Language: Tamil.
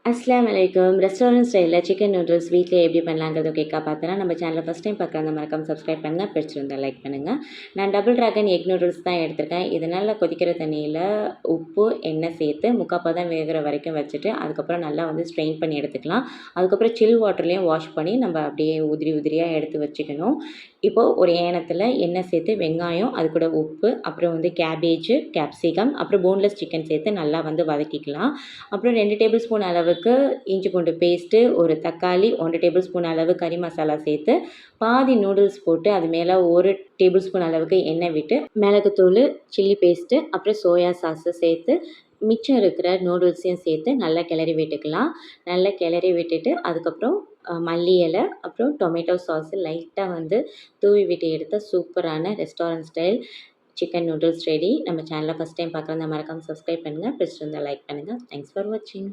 அஸ்ஸலாமு அலைக்கும். ரெஸ்டாரண்ட் ஸ்டைலில் சிக்கன் நூடுல்ஸ் வீட்டில் எப்படி பண்ணலாங்கிறது கேட்க பார்த்தோன்னா நம்ம சேனலை ஃபஸ்ட் டைம் பார்க்குற மறக்காம சப்ஸ்கிரைப் பண்ணுங்கள், பிடிச்சிருந்தா லைக் பண்ணுங்கள். நான் டபுள் ட்ராகன் எக் நூடுல்ஸ் தான் எடுத்திருக்கேன். இதனால் கொதிக்கிற தண்ணியில் உப்பு எண்ணெய் சேர்த்து முக்காப்பதம் வேகிற வரைக்கும் வச்சுட்டு அதுக்கப்புறம் நல்லா ஸ்ட்ரெயின் பண்ணி எடுத்துக்கலாம். அதுக்கப்புறம் சில் வாட்டர்லேயும் வாஷ் பண்ணி நம்ம அப்படியே உதிரி உதிரியாக எடுத்து வச்சுக்கணும். இப்போது ஒரு ஏனத்தில் எண்ணெய் சேர்த்து வெங்காயம், அது கூட உப்பு, அப்புறம் கேபேஜு, கேப்சிகம், அப்புறம் போன்லெஸ் சிக்கன் சேர்த்து நல்லா வதக்கிக்கலாம். அப்புறம் 2 டேபிள் ஸ்பூன் அளவுக்கு இஞ்சி பூண்டு பேஸ்ட்டு, ஒரு தக்காளி, 1 டேபிள் ஸ்பூன் அளவு கறி மசாலா சேர்த்து பாதி நூடுல்ஸ் போட்டு அது மேலே 1 டேபிள் ஸ்பூன் அளவுக்கு எண்ணெய் விட்டு மிளகுத்தூள், சில்லி பேஸ்ட்டு, அப்புறம் சோயா சாஸு சேர்த்து மிச்சம் இருக்கிற நூடுல்ஸையும் சேர்த்து நல்லா கிளறி விட்டுக்கலாம். நல்லா கிளறி விட்டுட்டு அதுக்கப்புறம் மல்லி இலை, அப்புறம் டொமேட்டோ சாஸு லைட்டாக தூவி விட்டு எடுத்த சூப்பரான restaurant style chicken noodles ready. நம்ம சேனலை ஃபஸ்ட் டைம் பார்க்குறதா மறக்காமல் சப்ஸ்கிரைப் பண்ணுங்கள், பிடிச்சிருந்தா லைக் பண்ணுங்கள். தேங்க்ஸ் ஃபார் வாட்சிங்.